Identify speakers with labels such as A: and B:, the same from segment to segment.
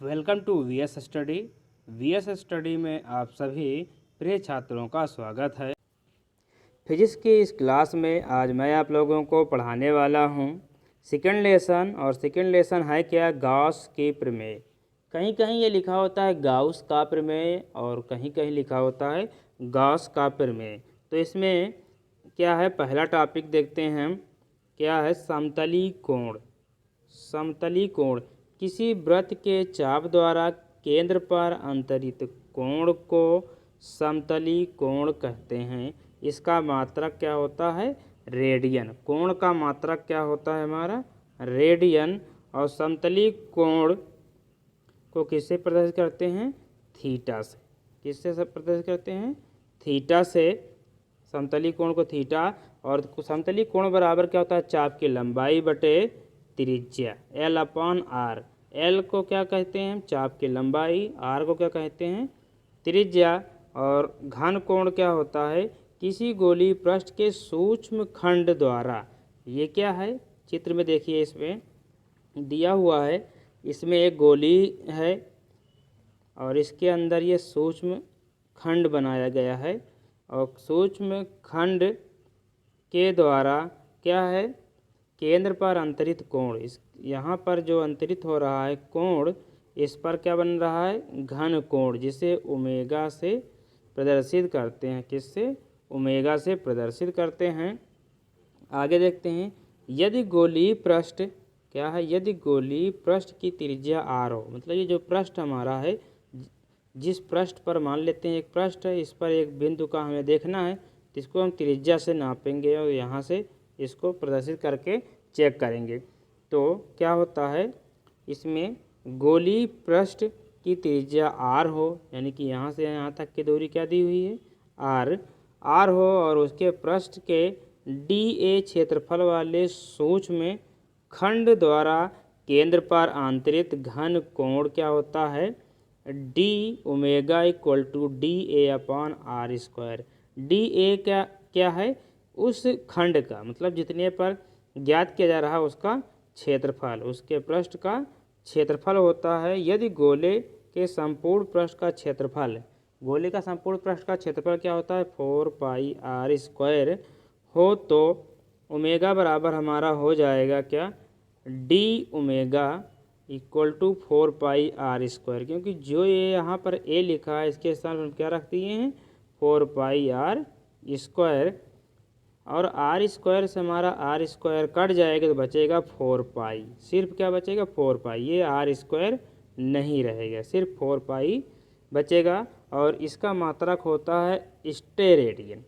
A: Welcome to VS Study. VS Study में आप सभी प्रिय छात्रों का स्वागत है। फिजिक्स की इस क्लास में आज मैं आप लोगों को पढ़ाने वाला हूं सेकेंड लेसन। और सेकेंड लेसन है क्या? गॉस की प्रमेय। कहीं कहीं ये लिखा होता है गाउस का प्रमेय और कहीं कहीं लिखा होता है गॉस का प्रमेय। तो इसमें क्या है, पहला टॉपिक देखते हैं हम। क्या है? समतली कोण। समतली कोण किसी वृत्त के चाप द्वारा केंद्र पर अंतरित कोण को समतली कोण कहते हैं। इसका मात्रक क्या होता है? रेडियन। कोण का मात्रक क्या होता है हमारा? रेडियन। और समतली कोण को किससे प्रदर्शित करते हैं? थीटा से। किससे सब प्रदर्शित करते हैं? थीटा से। समतली कोण को थीटा। और समतली कोण बराबर क्या होता है? चाप की लंबाई बटे त्रिज्या, एल अपॉन आर। एल को क्या कहते हैं? चाप की लंबाई। आर को क्या कहते हैं? त्रिज्या। और घन कोण क्या होता है? किसी गोलीय पृष्ठ के सूक्ष्म खंड द्वारा। ये क्या है? चित्र में देखिए, इसमें दिया हुआ है। इसमें एक गोली है और इसके अंदर ये सूक्ष्म खंड बनाया गया है। और सूक्ष्म खंड के द्वारा क्या है? केंद्र पर अंतरित कोण। इस यहाँ पर जो अंतरित हो रहा है कोण, इस पर क्या बन रहा है? घन कोण, जिसे ओमेगा से प्रदर्शित करते हैं। किससे? ओमेगा से प्रदर्शित करते हैं। आगे देखते हैं। यदि गोलीय पृष्ठ क्या है? यदि गोलीय पृष्ठ की त्रिज्या आर हो, मतलब ये जो पृष्ठ हमारा है, जिस पृष्ठ पर मान लेते हैं एक पृष्ठ है, इस पर एक बिंदु का हमें देखना है, तो इसको हम त्रिज्या से नापेंगे और यहाँ से इसको प्रदर्शित करके चेक करेंगे। तो क्या होता है? इसमें गोलीय पृष्ठ की त्रिज्या आर हो, यानी कि यहाँ से यहाँ तक की दूरी क्या दी हुई है? आर हो, और उसके पृष्ठ के डी ए क्षेत्रफल वाले सूक्ष्म खंड द्वारा केंद्र पर आंतरित घन कोण क्या होता है? D omega equal to d a upon r square. D a क्या है? उस खंड का, मतलब जितने पर ज्ञात किया जा रहा है उसका क्षेत्रफल, उसके पृष्ठ का क्षेत्रफल होता है। यदि गोले के संपूर्ण पृष्ठ का क्षेत्रफल, गोले का संपूर्ण पृष्ठ का क्षेत्रफल क्या होता है? 4 पाई आर स्क्वायर हो, तो ओमेगा बराबर हमारा हो जाएगा क्या? D omega equal to 4 pi r square. क्योंकि जो ये यहाँ पर ए लिखा है, इसके स्थान पर हम क्या रख दिए हैं? 4 पाई आर स्क्वायर। और आर स्क्वायर से हमारा आर स्क्वायर कट जाएगा तो बचेगा 4 पाई। सिर्फ क्या बचेगा? 4 पाई। ये आर स्क्वायर नहीं रहेगा, सिर्फ 4 पाई बचेगा। और इसका मात्रक होता है स्टेरेडियन।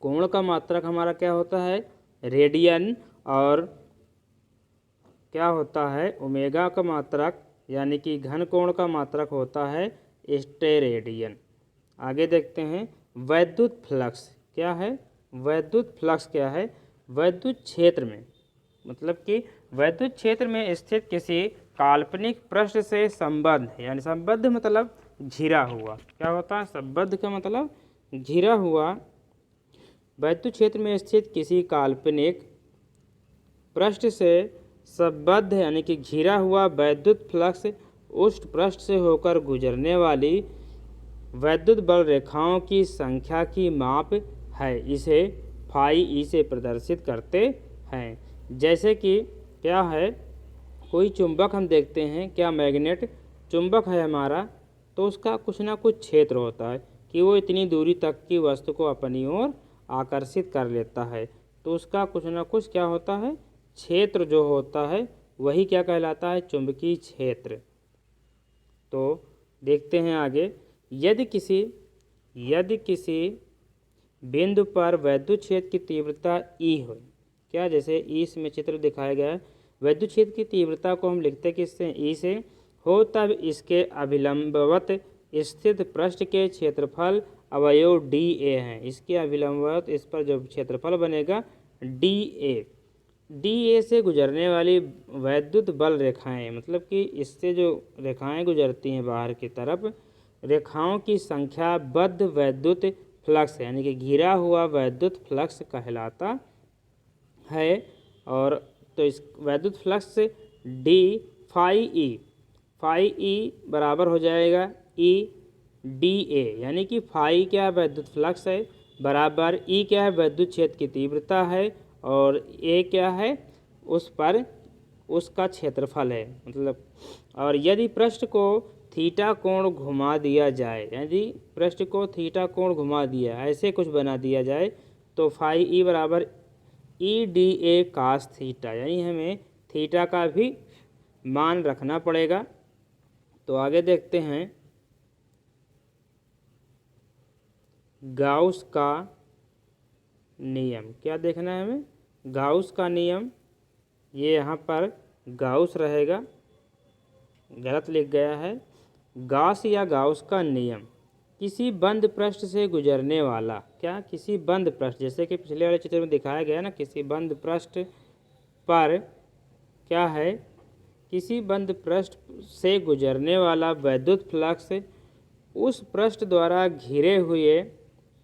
A: कोण का मात्रक हमारा क्या होता है? रेडियन। और क्या होता है? ओमेगा का मात्रक, यानी कि घन कोण का मात्रक होता है स्टेरेडियन। आगे देखते हैं। वैद्युत फ्लक्स क्या है? वैद्युत फ्लक्स क्या है? वैद्युत क्षेत्र में, मतलब कि वैद्युत क्षेत्र में स्थित किसी काल्पनिक पृष्ठ से संबद्ध, यानी संबद्ध मतलब घिरा हुआ। क्या होता है? संबद्ध का मतलब घिरा हुआ। वैद्युत क्षेत्र में स्थित किसी काल्पनिक पृष्ठ से संबद्ध, यानी कि घिरा हुआ वैद्युत फ्लक्स उस पृष्ठ से होकर गुजरने वाली वैद्युत बल रेखाओं की संख्या की माप है। इसे फाई ई से प्रदर्शित करते हैं। जैसे कि क्या है? कोई चुंबक हम देखते हैं, क्या मैग्नेट चुंबक है हमारा, तो उसका कुछ ना कुछ क्षेत्र होता है कि वो इतनी दूरी तक की वस्तु को अपनी ओर आकर्षित कर लेता है। तो उसका कुछ ना कुछ क्या होता है? क्षेत्र जो होता है वही क्या कहलाता है? चुंबकीय क्षेत्र। तो देखते हैं आगे। यदि किसी बिंदु पर वैद्युत क्षेत्र की तीव्रता ई हो, क्या, जैसे ई में चित्र दिखाया गया है, वैद्युत क्षेत्र की तीव्रता को हम लिखते किससे? ई से हो, तब इसके अभिलंबवत स्थित पृष्ठ के क्षेत्रफल अवयव डी ए हैं। इसके अभिलंबवत इस पर जो क्षेत्रफल बनेगा डी ए से गुजरने वाली वैद्युत बल रेखाएं, मतलब कि इससे जो रेखाएं गुजरती हैं बाहर की तरफ, रेखाओं की संख्या बद्ध वैद्युत फ्लक्स, यानी कि घिरा हुआ वैद्युत फ्लक्स कहलाता है। और तो इस वैद्युत flux d phi e phi e बराबर हो जाएगा ई डी ए, यानी कि फाई क्या है, वैद्युत फ्लक्स है, बराबर ई क्या है, विद्युत क्षेत्र की तीव्रता है, और ए क्या है, उस पर उसका क्षेत्रफल है मतलब। और यदि पृष्ठ को थीटा कोण घुमा दिया जाए, यदि पृष्ठ को थीटा कोण घुमा दिया, ऐसे कुछ बना दिया जाए, तो फाई ई बराबर E D a cos theta, यानी हमें थीटा का भी मान रखना पड़ेगा। तो आगे देखते हैं, गाउस का नियम क्या देखना है हमें, गाउस का नियम, ये यहाँ पर गाउस रहेगा, गलत लिख गया है। गाउस या गाउस का नियम, किसी बंद पृष्ठ से गुजरने वाला, क्या, किसी बंद पृष्ठ, जैसे कि पिछले वाले चित्र में दिखाया गया ना, किसी बंद पृष्ठ पर क्या है, किसी बंद पृष्ठ से गुजरने वाला वैद्युत फ्लक्स उस पृष्ठ द्वारा घिरे हुए,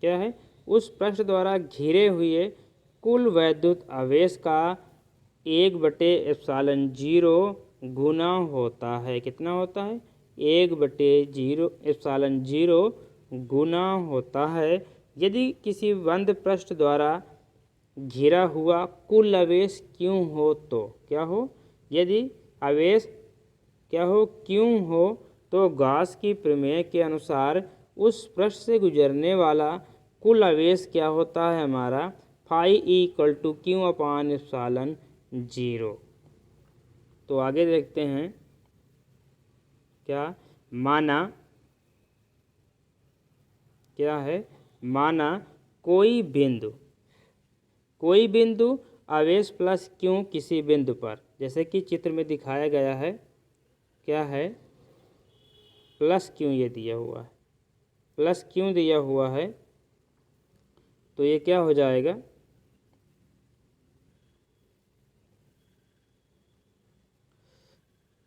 A: क्या है, उस पृष्ठ द्वारा घिरे हुए कुल वैद्युत आवेश का 1/ε0 गुना होता है। कितना होता है, 1/ε0 गुना होता है। यदि किसी बंद पृष्ठ द्वारा घिरा हुआ कुल आवेश क्यों हो, तो क्या हो, यदि आवेश क्या हो, क्यों हो, तो गॉस की प्रमेय के अनुसार उस पृष्ठ से गुजरने वाला कुल आवेश क्या होता है हमारा, phi E equal to q upon epsilon 0। तो आगे देखते हैं, क्या, माना, क्या है, माना कोई बिंदु आवेश प्लस क्यू किसी बिंदु पर, जैसे कि चित्र में दिखाया गया है, क्या है, प्लस क्यू ये दिया हुआ है, प्लस क्यू दिया हुआ है, तो ये क्या हो जाएगा,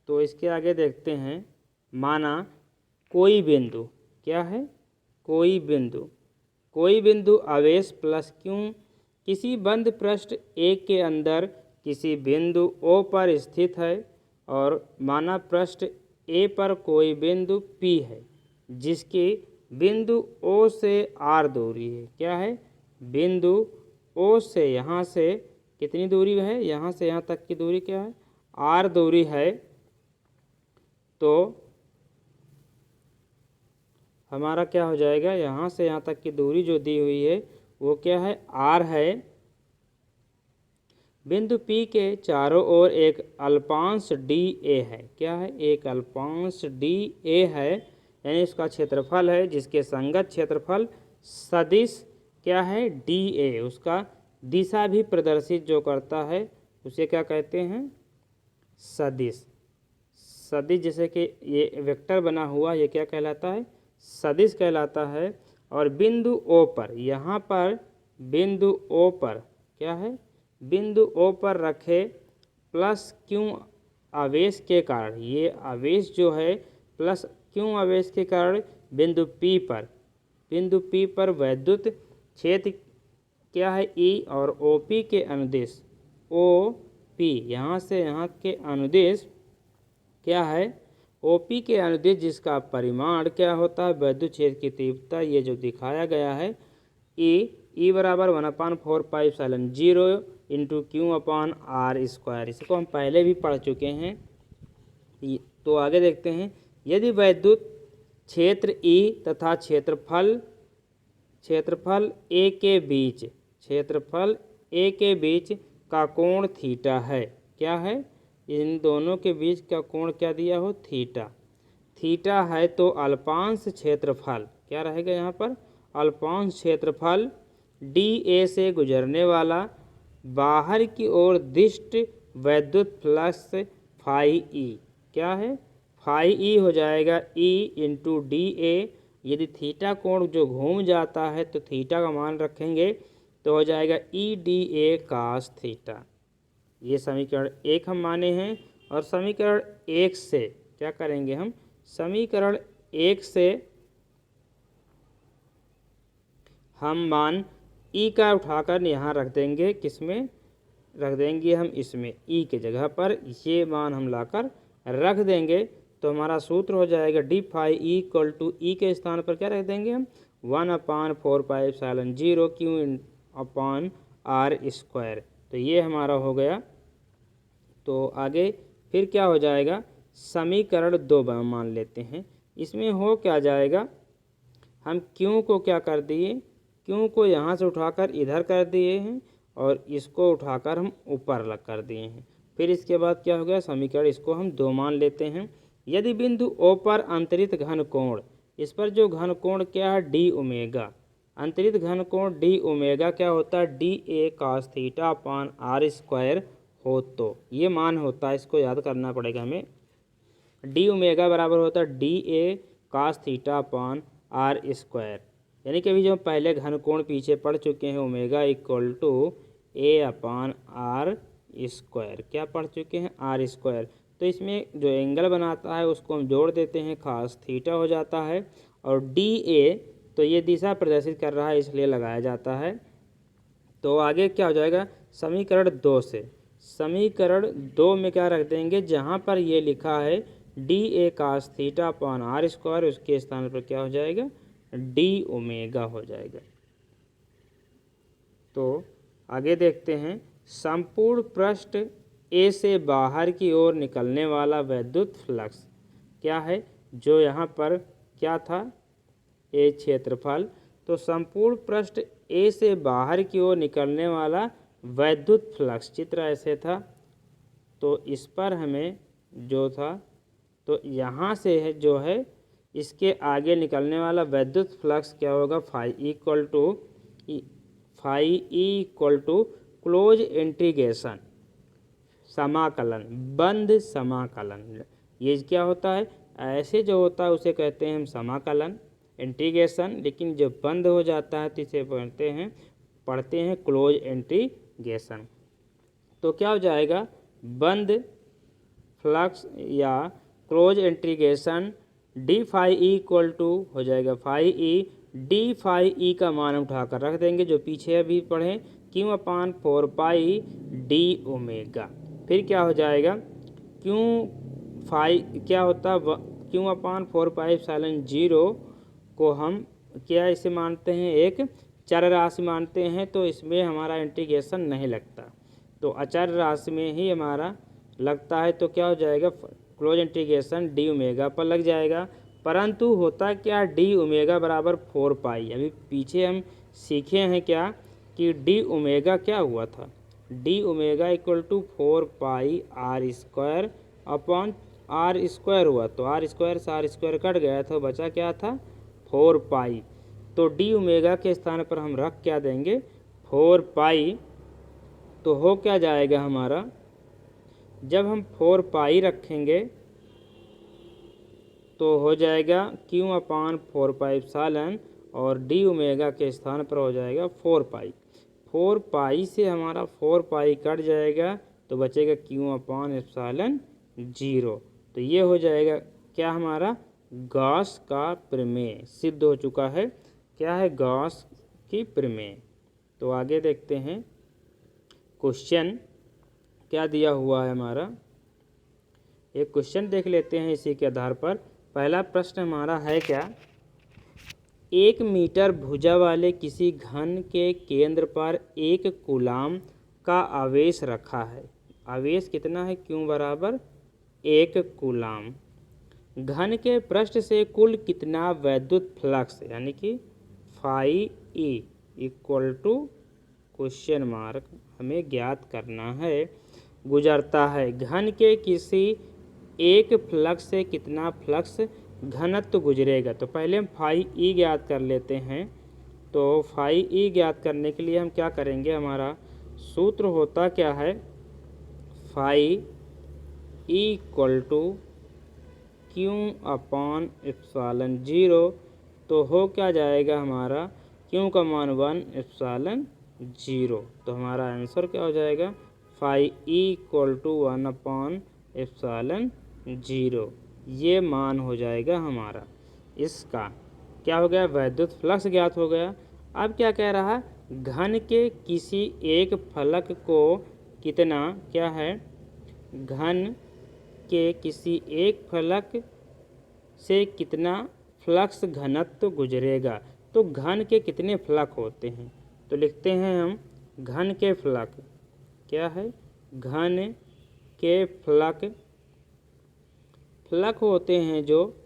A: तो इसके आगे देखते हैं, माना कोई बिंदु, क्या है, कोई बिंदु आवेश प्लस क्यू किसी बंद पृष्ठ ए के अंदर किसी बिंदु ओ पर स्थित है, और माना पृष्ठ ए पर कोई बिंदु पी है जिसकी बिंदु ओ से आर दूरी है, क्या है, बिंदु ओ से यहाँ से कितनी दूरी है, यहाँ से यहाँ तक की दूरी क्या है, आर दूरी है। तो हमारा क्या हो जाएगा, यहाँ से यहाँ तक की दूरी जो दी हुई है वो क्या है, आर है। बिंदु P के चारों ओर एक अल्पांश डी ए है, क्या है, एक अल्पांश डी ए है, यानी इसका क्षेत्रफल है, जिसके संगत क्षेत्रफल सदिश क्या है, डी ए, उसका दिशा भी प्रदर्शित जो करता है उसे क्या कहते हैं, सदिश। सदिश जैसे कि ये वेक्टर बना हुआ, ये क्या कहलाता है, सदिश कहलाता है। और बिंदु ओ पर, यहाँ पर बिंदु ओ पर क्या है, बिंदु ओ पर रखे प्लस क्यू आवेश के कारण, ये आवेश जो है प्लस क्यू आवेश के कारण बिंदु पी पर वैद्युत क्षेत्र क्या है, ई, और ओ पी के अनुदिश, ओ पी यहाँ से यहाँ के अनुदिश क्या है, ओपी के अनुदिश, जिसका परिमाण क्या होता है, वैद्युत क्षेत्र की तीव्रता, ये जो दिखाया गया है, ई बराबर 1/4πε0 into q upon r square, इसको हम पहले भी पढ़ चुके हैं। तो आगे देखते हैं, यदि वैद्युत क्षेत्र ई तथा क्षेत्रफल ए के बीच का कोण थीटा है, क्या है, इन दोनों के बीच का कोण क्या दिया हो, थीटा है, तो अल्पांश क्षेत्रफल क्या रहेगा, यहाँ पर अल्पांश क्षेत्रफल डी ए से गुजरने वाला बाहर की ओर दिष्ट वैद्युत फ्लक्स फाई ई, क्या है, फाई ई हो जाएगा ई इंटू डी ए। यदि थीटा कोण जो घूम जाता है तो थीटा का मान रखेंगे तो हो जाएगा E D a cos theta. ये समीकरण 1 हम माने हैं। और समीकरण 1 से क्या करेंगे हम, समीकरण 1 से हम मान ई का उठाकर यहाँ रख देंगे, किसमें रख देंगे हम, इसमें ई के जगह पर ये मान हम लाकर रख देंगे। तो तो हमारा सूत्र हो जाएगा d phi E equal to E के स्थान पर क्या रख देंगे हम 1/4πε0 क्यू अपॉन आर स्क्वायर। तो ये हमारा हो गया। तो आगे फिर क्या हो जाएगा, समीकरण 2 मान लेते हैं। इसमें हो क्या जाएगा, हम क्यू को क्या कर दिए, क्यू को यहाँ से उठाकर इधर कर दिए हैं और इसको उठाकर हम ऊपर लग कर दिए हैं। फिर इसके बाद क्या हो गया, समीकरण इसको हम 2 मान लेते हैं। यदि बिंदु ओ पर अंतरित घन कोण, इस पर जो घन कोण क्या है डी ओमेगा, अंतरित घन कोण डी ओमेगा क्या होता है d a cos theta upon r square हो, तो ये मान होता है, इसको याद करना पड़ेगा हमें। डी ओमेगा बराबर होता है d a cos theta upon r square, यानी कि अभी जो पहले घन कोण पीछे पढ़ चुके हैं omega equal to a upon r square, क्या पढ़ चुके हैं आर स्क्वायर। तो इसमें जो एंगल बनाता है उसको हम जोड़ देते हैं, खास थीटा हो जाता है। और डी ए तो ये दिशा प्रदर्शित कर रहा है इसलिए लगाया जाता है। तो आगे क्या हो जाएगा, समीकरण 2 से, समीकरण 2 में क्या रख देंगे, जहाँ पर ये लिखा है d a cos theta upon r square, उसके स्थान पर क्या हो जाएगा डी ओमेगा हो जाएगा। तो आगे देखते हैं, संपूर्ण पृष्ठ ए से बाहर की ओर निकलने वाला वैद्युत फ्लक्स क्या है, जो यहाँ पर क्या था ए क्षेत्रफल। तो संपूर्ण पृष्ठ ए से बाहर की ओर निकलने वाला वैद्युत फ्लक्स चित्र ऐसे था। तो इस पर हमें जो था, तो यहाँ से है जो है इसके आगे निकलने वाला वैद्युत फ्लक्स क्या होगा, phi E equal to close integration, समाकलन, बंद समाकलन। ये क्या होता है, ऐसे जो होता है उसे कहते हैं हम समाकलन इंटीग्रेशन, लेकिन जब बंद हो जाता है तो इसे पढ़ते हैं क्लोज इंटीग्रेशन। तो क्या हो जाएगा, बंद फ्लक्स या close integration d phi E equal to हो जाएगा phi e, d phi e का मान उठाकर रख देंगे जो पीछे अभी पढ़े, क्यू अपान 4 डी ओमेगा। फिर क्या हो जाएगा, क्यू फाई क्या होता है, क्यू अपान 4πε0 को हम क्या इसे मानते हैं एक चर राशि मानते हैं, तो इसमें हमारा इंटीग्रेशन नहीं लगता, तो अचर राशि में ही हमारा लगता है। तो क्या हो जाएगा, क्लोज इंटीग्रेशन डी ओमेगा पर लग जाएगा। परंतु होता क्या, डी ओमेगा बराबर 4 अभी पीछे हम सीखे हैं क्या कि डी ओमेगा क्या हुआ था, d omega equal to 4 r square upon r square हुआ। तो आर स्क्वायर से आर स्क्वायर कट गया तो बचा क्या था 4 तो डी ओमेगा के स्थान पर हम रख क्या देंगे 4 तो हो क्या जाएगा हमारा, जब हम 4 रखेंगे तो हो जाएगा क्यू अपान 4 और डी ओमेगा के स्थान पर हो जाएगा 4 से हमारा 4 कट जाएगा तो बचेगा क्यू अपान एप्सिलॉन 0। तो ये हो जाएगा क्या, हमारा गॉस का प्रमेय सिद्ध हो चुका है। क्या है, गॉस की प्रमेय। तो आगे देखते हैं, क्वेश्चन क्या दिया हुआ है हमारा, एक क्वेश्चन देख लेते हैं इसी के आधार पर। पहला प्रश्न हमारा है क्या, 1 मीटर भुजा वाले किसी घन के केंद्र पर 1 कूलाम का आवेश रखा है। आवेश कितना है, क्यों बराबर 1 कूलाम। घन के पृष्ठ से कुल कितना वैद्युत फ्लक्स यानी कि phi E equal to question mark हमें ज्ञात करना है, गुजरता है। घन के किसी एक फ्लक्स से कितना फ्लक्स घनत्व गुजरेगा। तो पहले हम फाई ई ज्ञात कर लेते हैं। तो फाई ई ज्ञात करने के लिए हम क्या करेंगे, हमारा सूत्र होता क्या है, phi E equal to q upon epsilon 0। तो हो क्या जाएगा हमारा, क्यू का मान 1 एप्सिलॉन 0। तो हमारा आंसर क्या हो जाएगा, phi E equal to 1 upon epsilon 0। ये मान हो जाएगा हमारा। इसका क्या हो गया, वैद्युत फ्लक्स ज्ञात हो गया। अब क्या कह रहा है, घन के किसी एक फलक को कितना क्या है, घन के किसी एक फलक से कितना फ्लक्स घनत्व गुजरेगा। तो घन के कितने फलक होते हैं, तो लिखते हैं हम घन के फलक। क्या है? घन के फलक होते हैं जो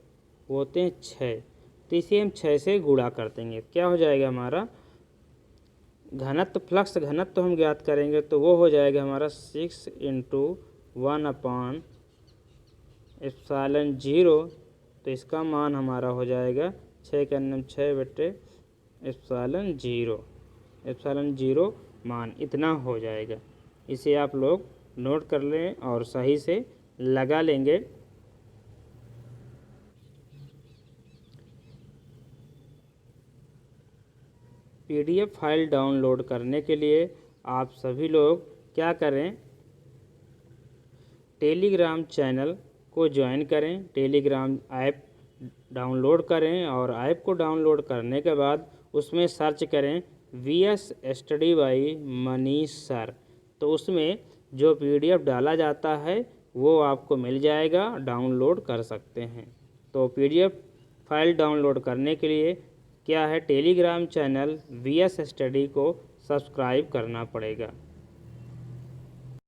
A: होते हैं 6, तो इसे हम 6 से गुणा कर देंगे। क्या हो जाएगा हमारा घनत्व, फ्लक्स घनत्व हम ज्ञात करेंगे तो वो हो जाएगा हमारा 6 × 1/ε0। तो इसका मान हमारा हो जाएगा 6 के अन्नम 6/ε0। ε0 मान इतना हो जाएगा। इसे आप लोग नोट कर लें और सही से लगा लेंगे। PDF फाइल डाउनलोड करने के लिए आप सभी लोग क्या करें, टेलीग्राम चैनल को ज्वाइन करें, टेलीग्राम ऐप डाउनलोड करें और ऐप को डाउनलोड करने के बाद उसमें सर्च करें VS study by Manish sir. तो उसमें जो PDF डाला जाता है वो आपको मिल जाएगा, डाउनलोड कर सकते हैं। तो PDF फाइल डाउनलोड करने के लिए क्या है, टेलीग्राम चैनल VS स्टडी को सब्सक्राइब करना पड़ेगा।